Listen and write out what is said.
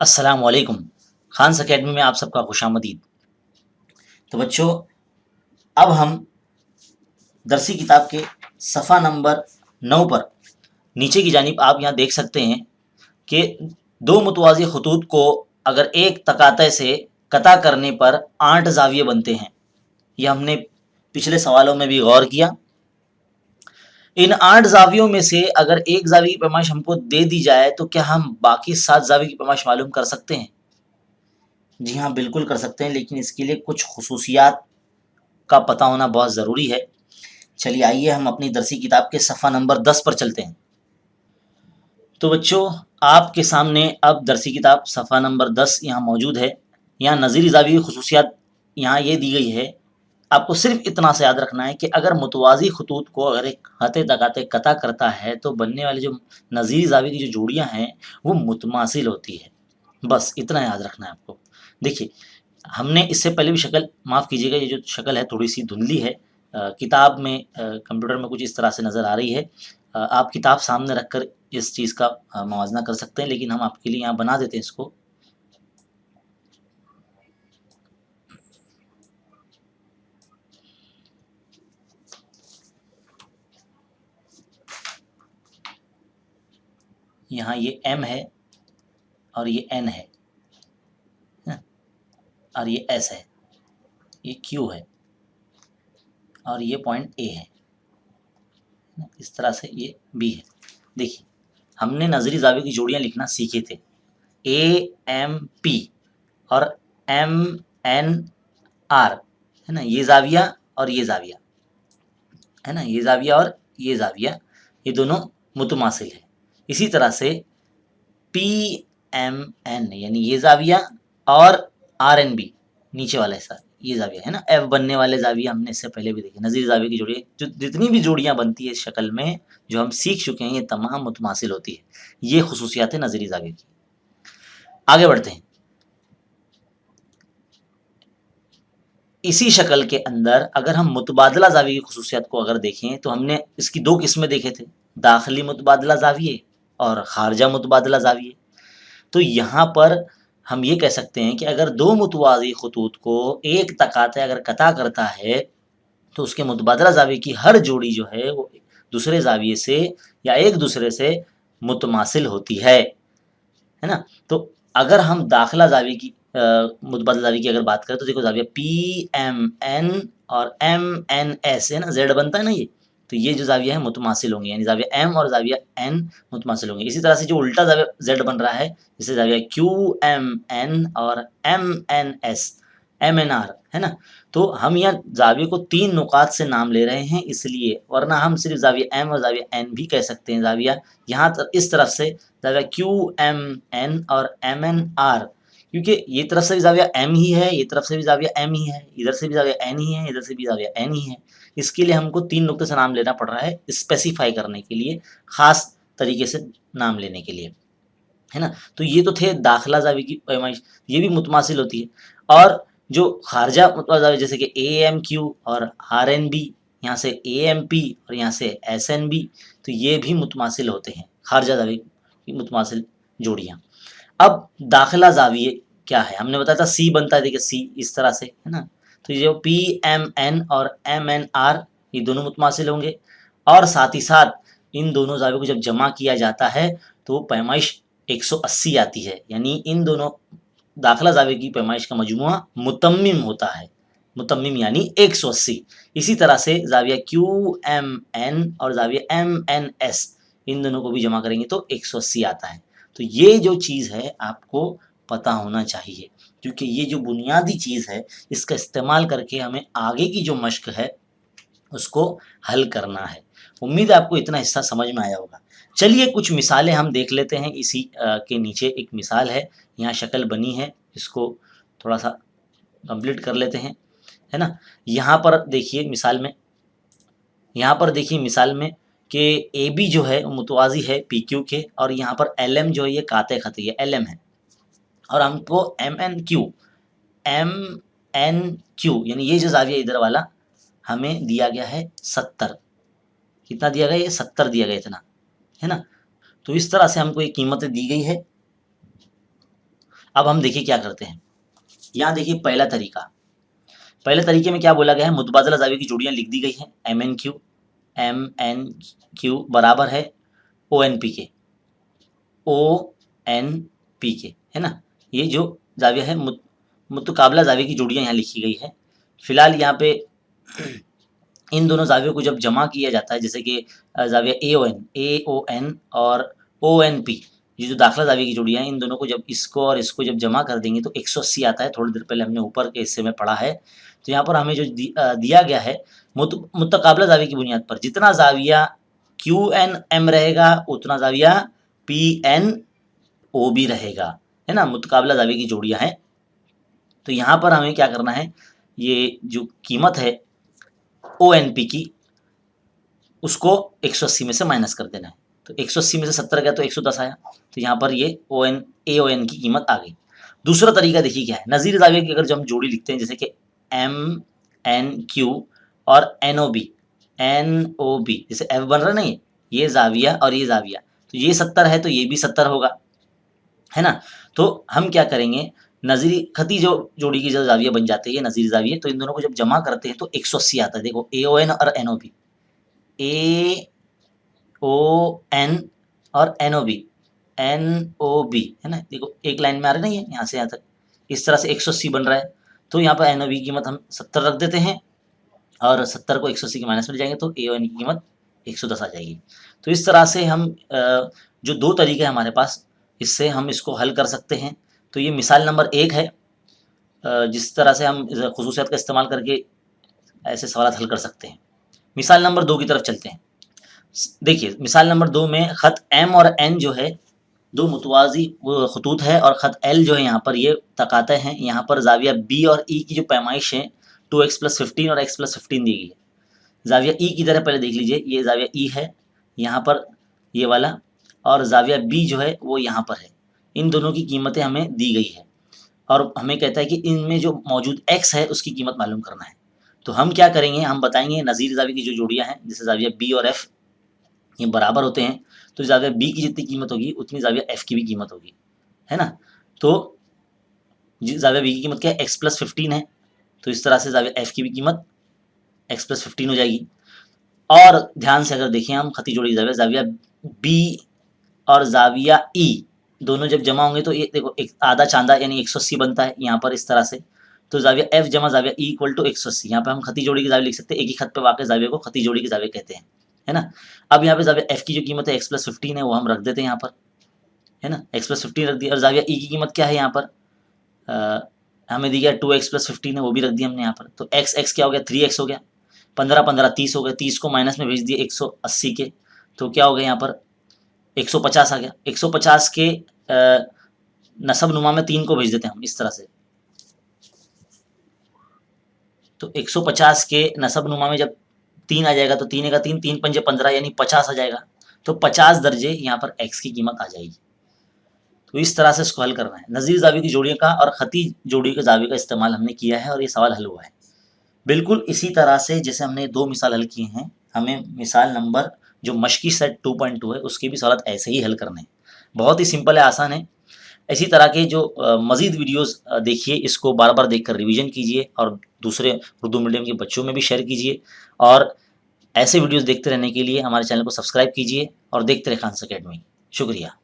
अस्सलामुअलैकुम। खान्स अकेडमी में आप सबका खुशामदीद। तो बच्चों, अब हम दरसी किताब के सफ़ा नंबर 9 पर नीचे की जानिब आप यहाँ देख सकते हैं कि दो मुतवाज़ी खतूत को अगर एक तकाते से कता करने पर 8 ज़ाविये बनते हैं। यह हमने पिछले सवालों में भी गौर किया। इन 8 ज़ावियों में से अगर एक ज़ाविये की पैमाइश हमको दे दी जाए तो क्या हम बाकी 7 ज़ाविये की पैमाइश मालूम कर सकते हैं? जी हाँ, बिल्कुल कर सकते हैं, लेकिन इसके लिए कुछ खुसूसियात का पता होना बहुत ज़रूरी है। चलिए आइए हम अपनी दरसी किताब के सफ़ा नंबर 10 पर चलते हैं। तो बच्चों, आपके सामने अब दरसी किताब सफ़ा नंबर 10 यहाँ मौजूद है। यहाँ नज़ीर ज़ाविये की खुसूसियात यहाँ ये दी गई है। आपको सिर्फ इतना सा याद रखना है कि अगर मुतवाज़ी खतूत को अगर एक खत तकाते कता करता है तो बनने वाली जो नज़ीर ज़ाविये की जो जोड़ियाँ हैं वो मुतमासिल होती है। बस इतना याद रखना है आपको। देखिए, हमने इससे पहले भी शक्ल, माफ़ कीजिएगा, ये जो शक्ल है थोड़ी सी धुंधली है। किताब में कंप्यूटर में कुछ इस तरह से नज़र आ रही है। आप किताब सामने रखकर इस चीज़ का मवाजना कर सकते हैं, लेकिन हम आपके लिए यहाँ बना देते हैं इसको। यहाँ ये M है और ये N है ना? और ये S है, ये Q है और ये पॉइंट A है। इस तरह से ये B है। देखिए, हमने नज़री ज़ाविये की जोड़ियाँ लिखना सीखे थे, AMP और MNR, है ना? ये ज़ाविया और ये ज़ाविया, है ना? ये ज़ाविया और ये ज़ाविया, ये दोनों मुतमासिल है। इसी तरह से PMN यानी ये ज़ाविया और RNB नीचे वाला हिस्सा, ये ज़ाविया है ना। F बनने वाले ज़ाविया हमने इससे पहले भी देखे। नज़ीर ज़ाविये की जोड़ी, जो जितनी भी जोड़ियाँ बनती है इस शक्ल में जो हम सीख चुके हैं, ये तमाम मुतमासिल होती है। ये खुसूसियात है नज़ीरी ज़ाविये की। आगे बढ़ते हैं। इसी शक्ल के अंदर अगर हम मुतबादला ज़ाविये की खुसूसियात को अगर देखें तो हमने इसकी 2 किस्में देखे थे, दाखिली मुतबादला ज़ाविये और खारजा मुतबादला ज़ाविये। तो यहाँ पर हम ये कह सकते हैं कि अगर दो मुतवाज़ी खतूत को एक तकाते अगर कता करता है तो उसके मुतबादला ज़ाविये की हर जोड़ी जो है वो दूसरे ज़ाविये से या एक दूसरे से मुतमासिल होती है ना? तो अगर हम दाखिला ज़ाविये की मुतबादला ज़ाविये की अगर बात करें तो देखो, ज़ाविया PMN और MNS है ना, Z बनता है ना ये, तो ये जो ज़ाविया है मुतमासिल होंगे, यानी ज़ाविया M और ज़ाविया N मुतमासिल होंगे। इसी तरह से जो उल्टा ज़ाविया Z बन रहा है, जैसे ज़ाविया QMN और MNS, MNR, है ना? तो हम यहाँ ज़ाविये को 3 नुकात से नाम ले रहे हैं इसलिए, वरना हम सिर्फ ज़ाविया M और ज़ाविया N भी कह सकते हैं। ज़ाविया यहाँ इस तरफ से ज़ाविया QMN और MNR, क्योंकि ये तरफ से भी ज़ाविया M ही है, ये तरफ से भी ज़ाविया M ही है, इधर से भी ज़ाविया N ही है, इधर से भी ज़ाविया N ही है। इसके लिए हमको 3 नुक्ते से नाम लेना पड़ रहा है, स्पेसिफाई करने के लिए, ख़ास तरीके से नाम लेने के लिए, है ना? तो ये तो थे दाखिला ज़ाविये की पैमाइश, ये भी मुतमासिल होती है। और जो खारजा मुतबादला ज़ाविये जैसे कि AMQ और RNB, यहाँ से AMP और यहाँ से SNB, तो ये भी मुतमासिल होते हैं, खारजा ज़ाविये की मुतमासिल जोड़ियाँ। अब दाखिला ज़ाविये क्या है? हमने बताया था C बनता है, देखिए C इस तरह से, है ना? तो ये जो PMN और MNR ये दोनों मुतमासिल होंगे और साथ ही साथ इन दोनों ज़ावियों को जब जमा किया जाता है तो वो पैमाइश 180 आती है, यानी इन दोनों दाखिला ज़ाविये की पैमाइश का मजमुआ मुतम्मिम होता है। मुतम्मिम यानी 180। इसी तरह से ज़ाविया QMN और ज़ाविया MNS, इन दोनों को भी जमा करेंगे तो 180 आता है। तो ये जो चीज़ है आपको पता होना चाहिए, क्योंकि ये जो बुनियादी चीज़ है इसका इस्तेमाल करके हमें आगे की जो मश्क है उसको हल करना है। उम्मीद है आपको इतना हिस्सा समझ में आया होगा। चलिए कुछ मिसालें हम देख लेते हैं। इसी के नीचे एक मिसाल है, यहाँ शक्ल बनी है, इसको थोड़ा-सा कंप्लीट कर लेते हैं, है ना? यहाँ पर देखिए मिसाल में, कि AB जो है मुतवाज़ी है PQ के, और यहाँ पर LM जो है ये काते खत, ये LM है, और हमको MNQ यानी ये जो ज़ाविया इधर वाला हमें दिया गया है 70। कितना दिया गया? ये 70 दिया गया, इतना, है ना? तो इस तरह से हमको ये कीमतें दी गई है। अब हम देखिए क्या करते हैं। यहाँ देखिए पहला तरीका, पहले तरीके में क्या बोला गया है, मुतबादला जाविये की जोड़ियां लिख दी गई हैं। MN बराबर है ONP के, ONP के, है ना। ये जो जाविया है मुतकाबला जाविये की जोड़ियां यहाँ लिखी गई है। फिलहाल यहाँ पे इन दोनों जावियों को जब जमा किया जाता है, जैसे कि जाविया AON और ONP, ये जो दाखिला जाविये की जोड़ियां हैं, इन दोनों को जब इसको और इसको जब जमा कर देंगे तो 180 आता है। थोड़ी देर पहले हमने ऊपर के हिस्से में पढ़ा है। तो यहाँ पर हमें जो दिया गया है, मुतकाबला जाविये की बुनियाद पर जितना जाविया QNM रहेगा उतना जाविया PNO भी रहेगा, है ना। मुतकाबला जाविये की जोड़ियां हैं। तो यहाँ पर हमें क्या करना है, ये जो कीमत है ONP की, उसको 180 में से माइनस कर देना है। तो 180 में से 70 गया तो 110 आया। तो यहाँ पर ये AON की कीमत आ गई। दूसरा तरीका देखिए क्या है, नज़ीर जाविये की अगर जो हम जोड़ी लिखते हैं, जैसे कि MNQ और NOB, जैसे F बन रहा है ना, ये जाविया और ये जाविया, तो ये 70 है तो ये भी 70 होगा, है ना। तो हम क्या करेंगे, नज़ीरी खती जो जोड़ी की जो जाविया बन जाती है नज़ीरी जाविये, तो इन दोनों को जब जमा करते हैं तो 180 आता है। देखो AON और NOB, AON और NOB है ना। देखो एक लाइन में आ रहा है ना, ये यहाँ से यहाँ तक इस तरह से 180 बन रहा है। तो यहाँ पर NOB की कीमत हम 70 रख देते हैं और 70 को 180 के माइनस में जाएंगे तो AON की कीमत 110 आ जाएगी। तो इस तरह से हम जो दो तरीके हैं हमारे पास, इससे हम इसको हल कर सकते हैं। तो ये मिसाल नंबर 1 है, जिस तरह से हम खुसूसियात का इस्तेमाल करके ऐसे सवाल हल कर सकते हैं। मिसाल नंबर 2 की तरफ चलते हैं। देखिए मिसाल नंबर 2 में ख़त M और N जो है दो मुतवाज़ी खतूत है, और ख़त L जो है यहाँ पर ये तकाते हैं। यहाँ पर जाविया B और E की जो पैमाइश है 2x + 15 और x + 15 दी गई है। जाविया E की तरह पहले देख लीजिए, ये जाविया E है यहाँ पर ये वाला, और जाविया B जो है वो यहाँ पर है। इन दोनों की कीमतें हमें दी गई है और हमें कहता है कि इनमें जो मौजूद x है उसकी कीमत मालूम करना है। तो हम क्या करेंगे, हम बताएंगे नज़ीर जाविये की जो जोड़ियाँ हैं, जैसे जाविया B और F ये बराबर होते हैं, तो जाविया B की जितनी कीमत होगी उतनी जाविया F की भी कीमत होगी, है ना। तो जाविया B की कीमत क्या है, x + 15 है, तो इस तरह से जाविया F की भी कीमत x + 15 हो जाएगी। और ध्यान से अगर देखें हम खती जोड़ी जाविया B और जाविया E दोनों जब जमा होंगे तो ये देखो एक आधा चांदा यानी 180 बनता है यहाँ पर इस तरह से। तो जाविया F जमा जाविया E = 180। यहाँ पे हम खती जोड़ी की जाविया लिख सकते हैं, एक ही खत पे वाक़ जाविये को खती जोड़ी के जाविये कहते हैं, है ना। अब यहाँ पे जाविया F की जो कीमत है x + 15 है, वो हम रख देते हैं यहाँ पर, है ना। x + 15 रख दिया। और जाविया E की कीमत क्या है यहाँ पर, हमें दी गया 2x + 15 है, वो भी रख दिया हमने यहाँ पर। तो x क्या हो गया, 3x हो गया, 15 15 30 हो गया, 30 को माइनस में भेज दिए 180 के, तो क्या हो गया यहाँ पर 150 आ गया। 150 के नसब नुमा में 3 को भेज देते हैं हम इस तरह से। तो 150 के नसब नुमा में जब 3 आ जाएगा तो 3 का 3 3 पंजे 15 यानी 50 आ जाएगा। तो 50 दर्जे यहाँ पर x की कीमत आ जाएगी। तो इस तरह से इसको हल करना है। नज़ीर जाविये की जोड़ियों का और खती जोड़ी के जाविये का इस्तेमाल हमने किया है और ये सवाल हल हुआ है। बिल्कुल इसी तरह से जैसे हमने 2 मिसाल हल किए हैं, हमें मिसाल नंबर जो मश्की सेट 2.2 है उसके भी सवाल ऐसे ही हल करने हैं। बहुत ही सिंपल है, आसान है। इसी तरह के जो मज़ीद वीडियोस देखिए, इसको बार-बार देखकर रिवीजन कीजिए और दूसरे उर्दू मीडियम के बच्चों में भी शेयर कीजिए। और ऐसे वीडियोस देखते रहने के लिए हमारे चैनल को सब्सक्राइब कीजिए और देखते रहें खान अकेडमी। शुक्रिया।